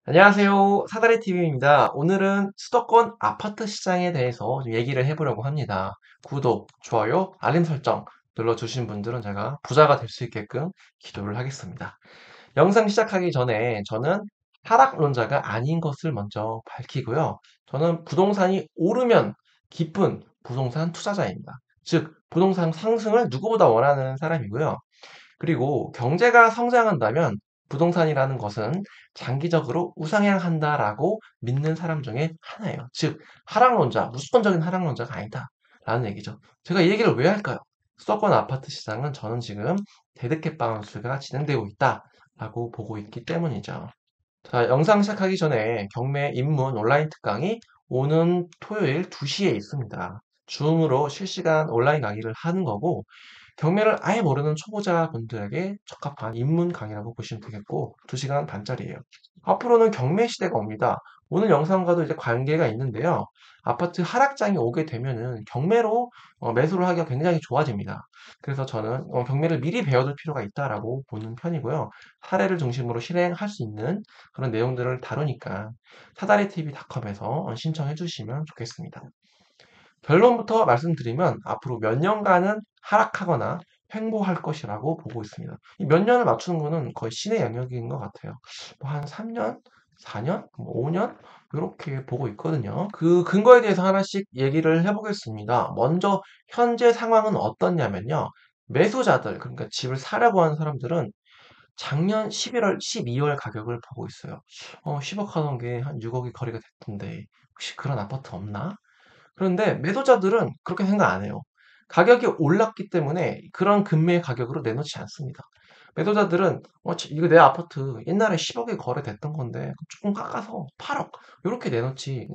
안녕하세요. 사다리TV입니다. 오늘은 수도권 아파트 시장에 대해서 좀 얘기를 해보려고 합니다. 구독, 좋아요, 알림 설정 눌러주신 분들은 제가 부자가 될 수 있게끔 기도를 하겠습니다. 영상 시작하기 전에 저는 하락론자가 아닌 것을 먼저 밝히고요. 저는 부동산이 오르면 기쁜 부동산 투자자입니다. 즉, 부동산 상승을 누구보다 원하는 사람이고요. 그리고 경제가 성장한다면 부동산이라는 것은 장기적으로 우상향한다라고 믿는 사람 중에 하나예요. 즉, 하락론자, 무조건적인 하락론자가 아니다. 라는 얘기죠. 제가 이 얘기를 왜 할까요? 수도권 아파트 시장은 저는 지금 대득해 바운스가 진행되고 있다라고 보고 있기 때문이죠. 자, 영상 시작하기 전에 경매 입문 온라인 특강이 오는 토요일 2시에 있습니다. 줌으로 실시간 온라인 강의를 하는 거고, 경매를 아예 모르는 초보자분들에게 적합한 입문 강의라고 보시면 되겠고, 2시간 반짜리예요. 앞으로는 경매 시대가 옵니다. 오늘 영상과도 이제 관계가 있는데요. 아파트 하락장이 오게 되면은 경매로 매수를 하기가 굉장히 좋아집니다. 그래서 저는 경매를 미리 배워둘 필요가 있다라고 보는 편이고요. 사례를 중심으로 실행할 수 있는 그런 내용들을 다루니까 사다리TV.com에서 신청해 주시면 좋겠습니다. 결론부터 말씀드리면 앞으로 몇 년간은 하락하거나 횡보할 것이라고 보고 있습니다. 이 몇 년을 맞추는 거는 거의 신의 영역인 것 같아요. 뭐 한 3년, 4년, 5년 이렇게 보고 있거든요. 그 근거에 대해서 하나씩 얘기를 해보겠습니다. 먼저 현재 상황은 어떻냐면요. 매수자들, 그러니까 집을 사려고 하는 사람들은 작년 11월, 12월 가격을 보고 있어요. 10억 하던 게 한 6억이 거래가 됐던데 혹시 그런 아파트 없나? 그런데 매도자들은 그렇게 생각 안 해요. 가격이 올랐기 때문에 그런 금매의 가격으로 내놓지 않습니다. 매도자들은 이거 내 아파트 옛날에 10억에 거래됐던 건데 조금 깎아서 8억 이렇게 내놓지.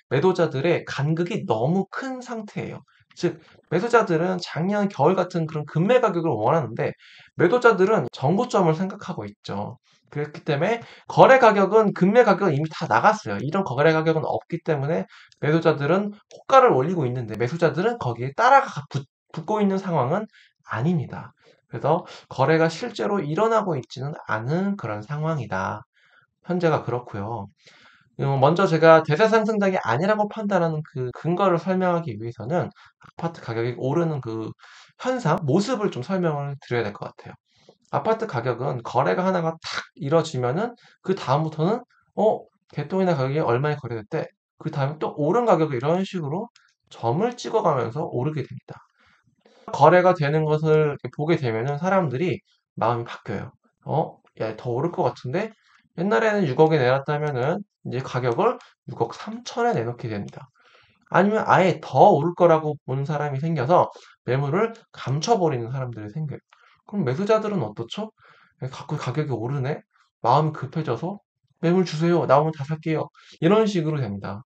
매도자들의 간극이 너무 큰 상태예요. 즉 매수자들은 작년 겨울 같은 그런 금매 가격을 원하는데 매도자들은 정고점을 생각하고 있죠. 그렇기 때문에 거래 가격은 금매 가격은 이미 다 나갔어요. 이런 거래 가격은 없기 때문에 매도자들은 호가를 올리고 있는데 매수자들은 거기에 따라가 붙고 있는 상황은 아닙니다. 그래서 거래가 실제로 일어나고 있지는 않은 그런 상황이다. 현재가 그렇고요. 먼저 제가 대세 상승장이 아니라고 판단하는 그 근거를 설명하기 위해서는 아파트 가격이 오르는 그 현상, 모습을 좀 설명을 드려야 될 것 같아요. 아파트 가격은 거래가 하나가 탁 이뤄지면은 그 다음부터는 어 개통이나 가격이 얼마에 거래됐대. 그 다음에 또 오른 가격을 이런 식으로 점을 찍어가면서 오르게 됩니다. 거래가 되는 것을 이렇게 보게 되면은 사람들이 마음이 바뀌어요. 야, 더 오를 것 같은데? 옛날에는 6억에 내놨다면은 이제 가격을 6억 3천에 내놓게 됩니다. 아니면 아예 더 오를 거라고 보는 사람이 생겨서 매물을 감춰버리는 사람들이 생겨요. 그럼 매수자들은 어떻죠? 자꾸 가격이 오르네? 마음이 급해져서 매물 주세요. 나오면 다 살게요. 이런 식으로 됩니다.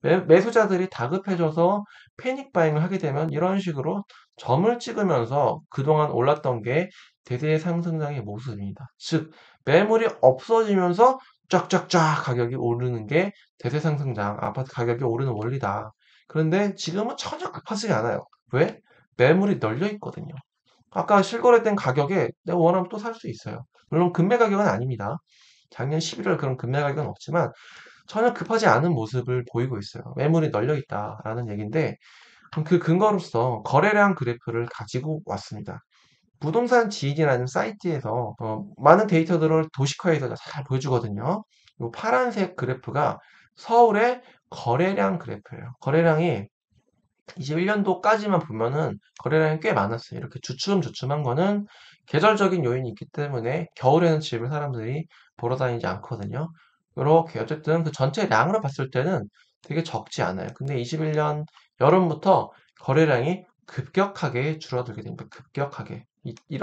매수자들이 다급해져서 패닉 바잉을 하게 되면 이런 식으로 점을 찍으면서 그동안 올랐던 게 대대 상승장의 모습입니다. 즉, 매물이 없어지면서 쫙쫙쫙 가격이 오르는 게 대세 상승장, 아파트 가격이 오르는 원리다. 그런데 지금은 전혀 급하지 않아요. 왜? 매물이 널려 있거든요. 아까 실거래된 가격에 내가 원하면 또 살 수 있어요. 물론 금매 가격은 아닙니다. 작년 11월 그런 금매 가격은 없지만 전혀 급하지 않은 모습을 보이고 있어요. 매물이 널려 있다라는 얘기인데 그 근거로서 거래량 그래프를 가지고 왔습니다. 부동산 지인이라는 사이트에서 많은 데이터들을 도시화해서 잘 보여주거든요. 이 파란색 그래프가 서울의 거래량 그래프예요. 거래량이 21년도까지만 보면은 거래량이 꽤 많았어요. 이렇게 주춤주춤한 거는 계절적인 요인이 있기 때문에 겨울에는 집을 사람들이 보러 다니지 않거든요. 이렇게 어쨌든 그 전체 량으로 봤을 때는 되게 적지 않아요. 근데 21년 여름부터 거래량이 급격하게 줄어들게 됩니다. 급격하게.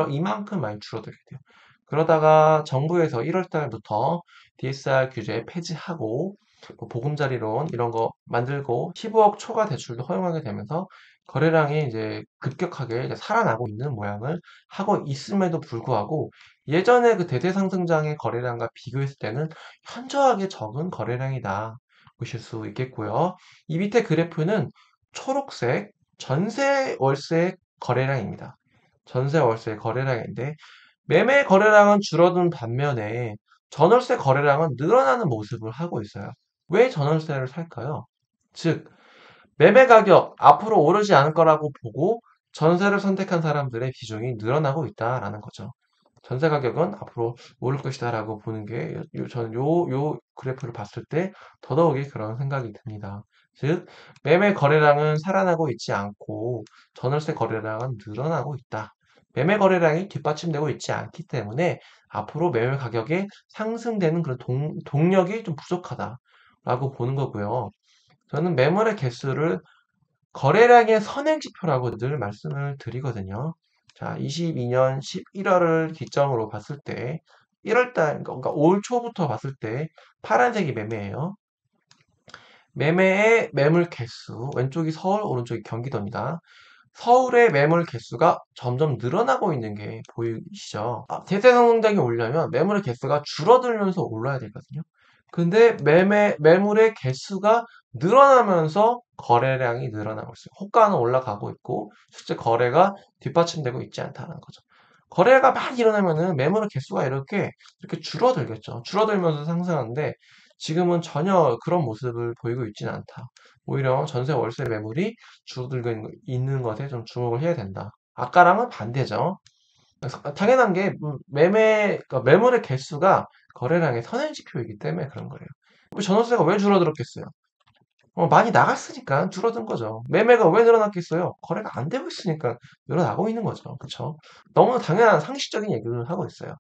이만큼 많이 줄어들게 돼요. 그러다가 정부에서 1월 달부터 DSR 규제 폐지하고 뭐 보금자리론 이런 거 만들고 15억 초과 대출도 허용하게 되면서 거래량이 이제 급격하게 이제 살아나고 있는 모양을 하고 있음에도 불구하고 예전에 그 대대상승장의 거래량과 비교했을 때는 현저하게 적은 거래량이다 보실 수 있겠고요. 이 밑에 그래프는 초록색 전세 월세 거래량입니다. 전세 월세 거래량인데 매매 거래량은 줄어든 반면에 전월세 거래량은 늘어나는 모습을 하고 있어요. 왜 전월세를 살까요? 즉, 매매 가격 앞으로 오르지 않을 거라고 보고 전세를 선택한 사람들의 비중이 늘어나고 있다라는 거죠. 전세 가격은 앞으로 오를 것이다라고 보는 게 저는 요 그래프를 봤을 때 더더욱이 그런 생각이 듭니다. 즉, 매매 거래량은 살아나고 있지 않고 전월세 거래량은 늘어나고 있다. 매매 거래량이 뒷받침되고 있지 않기 때문에 앞으로 매매 가격이 상승되는 그런 동력이 좀 부족하다라고 보는 거고요. 저는 매물의 개수를 거래량의 선행지표라고 늘 말씀을 드리거든요. 자, 22년 11월을 기점으로 봤을 때 1월달, 그러니까 올 초부터 봤을 때 파란색이 매매예요. 매매의 매물 개수, 왼쪽이 서울, 오른쪽이 경기도입니다. 서울의 매물 개수가 점점 늘어나고 있는 게 보이시죠? 대세 성장이 오려면 매물의 개수가 줄어들면서 올라야 되거든요. 근데 매물의 개수가 늘어나면서 거래량이 늘어나고 있어요. 호가는 올라가고 있고 실제 거래가 뒷받침되고 있지 않다는 거죠. 거래가 많이 일어나면은 매물의 개수가 이렇게 줄어들겠죠. 줄어들면서 상승하는데 지금은 전혀 그런 모습을 보이고 있지는 않다. 오히려 전세 월세 매물이 줄어들고 있는 것에 좀 주목을 해야 된다. 아까랑은 반대죠. 그래서 당연한 게 그러니까 매물의 개수가 거래량의 선행지표이기 때문에 그런 거예요. 전월세가 왜 줄어들었겠어요? 많이 나갔으니까 줄어든 거죠. 매매가 왜 늘어났겠어요? 거래가 안 되고 있으니까 늘어나고 있는 거죠. 그렇죠? 너무 당연한 상식적인 얘기를 하고 있어요.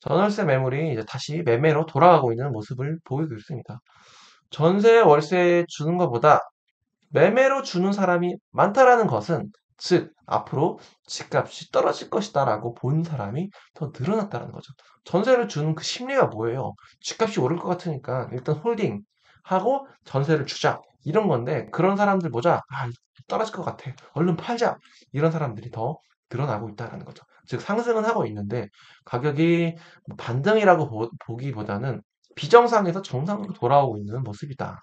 전월세 매물이 이제 다시 매매로 돌아가고 있는 모습을 보이고 있습니다. 전세 월세 주는 것보다 매매로 주는 사람이 많다라는 것은 즉 앞으로 집값이 떨어질 것이다라고 본 사람이 더 늘어났다는 거죠. 전세를 주는 그 심리가 뭐예요? 집값이 오를 것 같으니까 일단 홀딩하고 전세를 주자 이런 건데 그런 사람들 보자 떨어질 것 같아 얼른 팔자 이런 사람들이 더 늘어나고 있다는 거죠. 즉 상승은 하고 있는데 가격이 반등이라고 보기보다는 비정상에서 정상으로 돌아오고 있는 모습이다.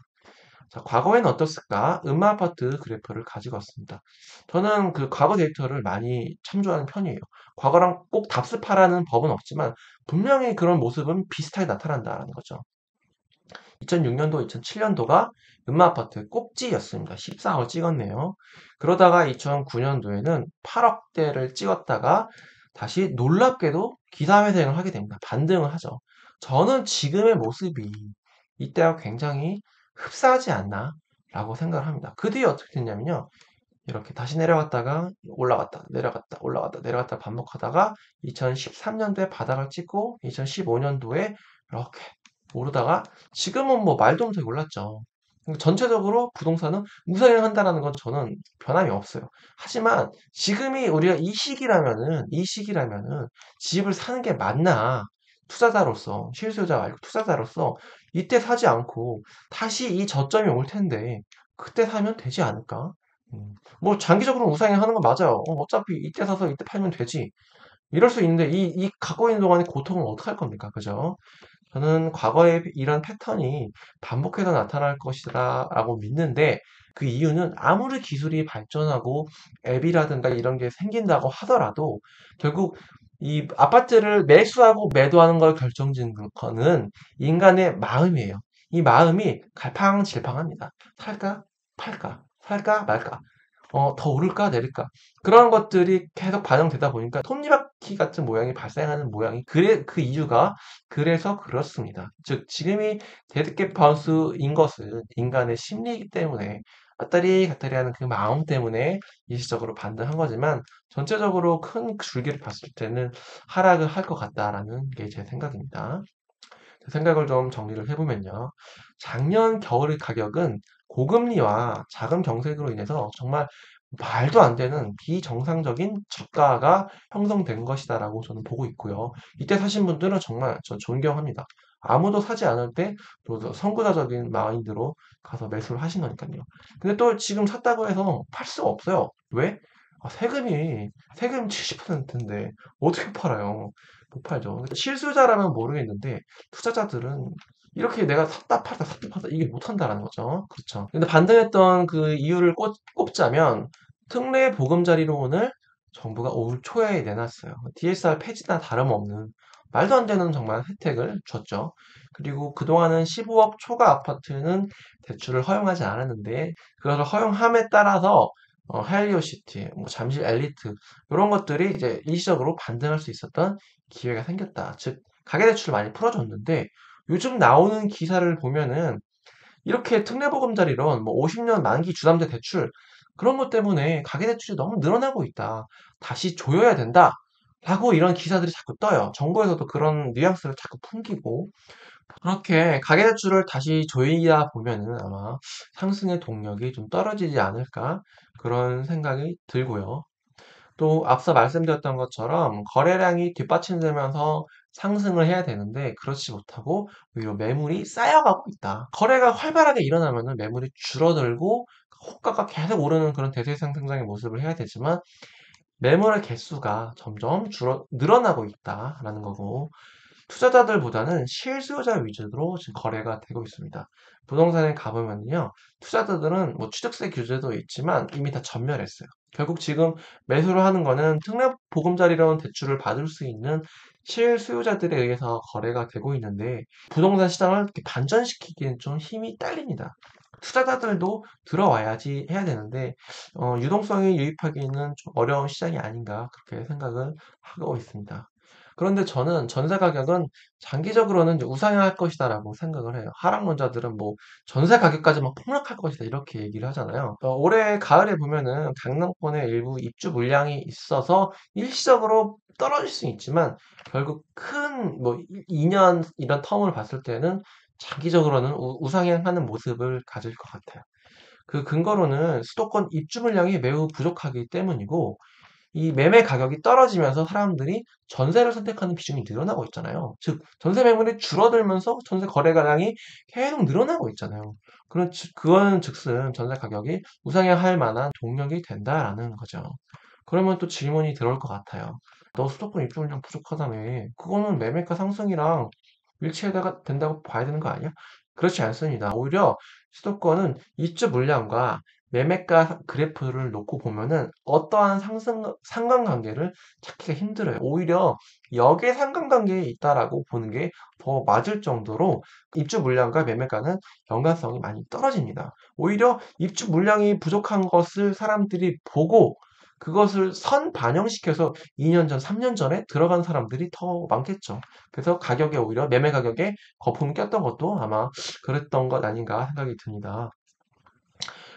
자, 과거에는 어떻을까? 음마아파트 그래프를 가지고 왔습니다. 저는 그 과거 데이터를 많이 참조하는 편이에요. 과거랑 꼭 답습하라는 법은 없지만 분명히 그런 모습은 비슷하게 나타난다는 거죠. 2006년도, 2007년도가 음마아파트 꼭지였습니다. 14호 찍었네요. 그러다가 2009년도에는 8억대를 찍었다가 다시 놀랍게도 기사회생을 하게 됩니다. 반등을 하죠. 저는 지금의 모습이 이때와 굉장히 흡사하지 않나 라고 생각을 합니다. 그 뒤에 어떻게 됐냐면요. 이렇게 다시 내려갔다가 올라갔다 내려갔다 올라갔다 내려갔다 반복하다가 2013년도에 바닥을 찍고 2015년도에 이렇게 오르다가 지금은 뭐 말도 못하게 올랐죠. 그러니까 전체적으로 부동산은 우상향한다라는 건 저는 변함이 없어요. 하지만 지금이 우리가 이 시기라면은 집을 사는 게 맞나? 투자자로서 실수요자 말고 투자자로서 이때 사지 않고 다시 이 저점이 올 텐데 그때 사면 되지 않을까? 뭐 장기적으로 우상향하는 건 맞아요. 어차피 이때 사서 이때 팔면 되지. 이럴 수 있는데 이 갖고 있는 동안의 고통은 어떡할 겁니까? 그죠? 저는 과거에 이런 패턴이 반복해서 나타날 것이라고 믿는데 그 이유는 아무리 기술이 발전하고 앱이라든가 이런 게 생긴다고 하더라도 결국 이 아파트를 매수하고 매도하는 걸 결정짓는 거는 인간의 마음이에요. 이 마음이 갈팡질팡합니다. 살까? 팔까? 살까? 말까? 더 오를까 내릴까 그런 것들이 계속 반영되다 보니까 톱니바퀴 같은 모양이 발생하는 모양이 그 이유가 그래서 그렇습니다. 즉 지금이 데드캣 바운스인 것은 인간의 심리이기 때문에 왔다리 갔다리 하는 그 마음 때문에 일시적으로 반등한 거지만 전체적으로 큰 줄기를 봤을 때는 하락을 할 것 같다라는 게 제 생각입니다. 제 생각을 좀 정리를 해보면요. 작년 겨울의 가격은 고금리와 자금 정책으로 인해서 정말 말도 안 되는 비정상적인 주가가 형성된 것이다라고 저는 보고 있고요. 이때 사신 분들은 정말 저 존경합니다. 아무도 사지 않을 때 또 선구자적인 마인드로 가서 매수를 하신 거니까요. 근데 또 지금 샀다고 해서 팔 수가 없어요. 왜? 세금 70%인데 어떻게 팔아요? 못 팔죠. 실수요자라면 모르겠는데 투자자들은 이렇게 내가 샀다 팔다 이게 못한다라는 거죠. 그렇죠. 근데 반등했던 그 이유를 꼽자면 특례 보금자리론을 정부가 올 초에 내놨어요. DSR 폐지나 다름없는 말도 안 되는 정말 혜택을 줬죠. 그리고 그동안은 15억 초과 아파트는 대출을 허용하지 않았는데 그것을 허용함에 따라서 헬리오시티, 뭐 잠실 엘리트 이런 것들이 이제 일시적으로 반등할 수 있었던 기회가 생겼다. 즉 가계대출을 많이 풀어줬는데 요즘 나오는 기사를 보면은 이렇게 특례보금자리론, 뭐 50년 만기 주담대 대출 그런 것 때문에 가계대출이 너무 늘어나고 있다. 다시 조여야 된다. 라고 이런 기사들이 자꾸 떠요. 정부에서도 그런 뉘앙스를 자꾸 풍기고 그렇게 가계대출을 다시 조이다 보면은 아마 상승의 동력이 좀 떨어지지 않을까 그런 생각이 들고요. 또 앞서 말씀드렸던 것처럼 거래량이 뒷받침되면서 상승을 해야 되는데 그렇지 못하고 오히려 매물이 쌓여가고 있다. 거래가 활발하게 일어나면은 매물이 줄어들고 호가가 계속 오르는 그런 대세상 성장의 모습을 해야 되지만 매물의 개수가 점점 늘어나고 있다라는 거고 투자자들보다는 실수요자 위주로 지금 거래가 되고 있습니다. 부동산에 가보면요, 투자자들은 뭐 취득세 규제도 있지만 이미 다 전멸했어요. 결국 지금 매수를 하는 거는 특례 보금자리론 대출을 받을 수 있는 실수요자들에 의해서 거래가 되고 있는데 부동산 시장을 이렇게 반전시키기엔 좀 힘이 딸립니다. 투자자들도 들어와야지 해야 되는데 유동성이 유입하기에는 좀 어려운 시장이 아닌가 그렇게 생각을 하고 있습니다. 그런데 저는 전세 가격은 장기적으로는 이제 우상향할 것이다라고 생각을 해요. 하락론자들은 뭐 전세 가격까지만 폭락할 것이다 이렇게 얘기를 하잖아요. 올해 가을에 보면은 강남권에 일부 입주 물량이 있어서 일시적으로 떨어질 수 있지만 결국 큰 뭐 2년 이런 텀을 봤을 때는 장기적으로는 우상향하는 모습을 가질 것 같아요. 그 근거로는 수도권 입주 물량이 매우 부족하기 때문이고 이 매매 가격이 떨어지면서 사람들이 전세를 선택하는 비중이 늘어나고 있잖아요. 즉 전세 매물이 줄어들면서 전세 거래가량이 계속 늘어나고 있잖아요. 그거는 즉슨 전세 가격이 우상향할 만한 동력이 된다라는 거죠. 그러면 또 질문이 들어올 것 같아요. 너 수도권 입주 물량 부족하다며. 그거는 매매가 상승이랑 일치해야 된다고 봐야 되는 거 아니야? 그렇지 않습니다. 오히려 수도권은 입주 물량과 매매가 그래프를 놓고 보면은 어떠한 상관관계를 찾기가 힘들어요. 오히려 역의 상관관계에 있다라고 보는 게 더 맞을 정도로 입주 물량과 매매가는 연관성이 많이 떨어집니다. 오히려 입주 물량이 부족한 것을 사람들이 보고 그것을 선반영시켜서 2년 전, 3년 전에 들어간 사람들이 더 많겠죠. 그래서 가격에 오히려 매매 가격에 거품이 꼈던 것도 아마 그랬던 것 아닌가 생각이 듭니다.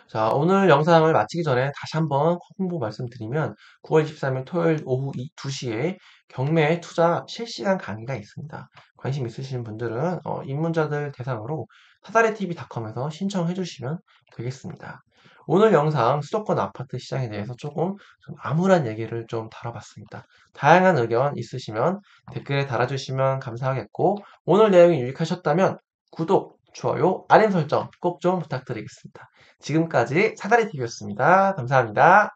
자, 오늘 영상을 마치기 전에 다시 한번 홍보 말씀드리면 9월 23일 토요일 오후 2시에 경매 투자 실시간 강의가 있습니다. 관심 있으신 분들은 입문자들 대상으로 사다리TV.com에서 신청해 주시면 되겠습니다. 오늘 영상 수도권 아파트 시장에 대해서 조금 좀 암울한 얘기를 좀 다뤄봤습니다. 다양한 의견 있으시면 댓글에 달아주시면 감사하겠고 오늘 내용이 유익하셨다면 구독, 좋아요, 알림 설정 꼭 좀 부탁드리겠습니다. 지금까지 사다리TV였습니다. 감사합니다.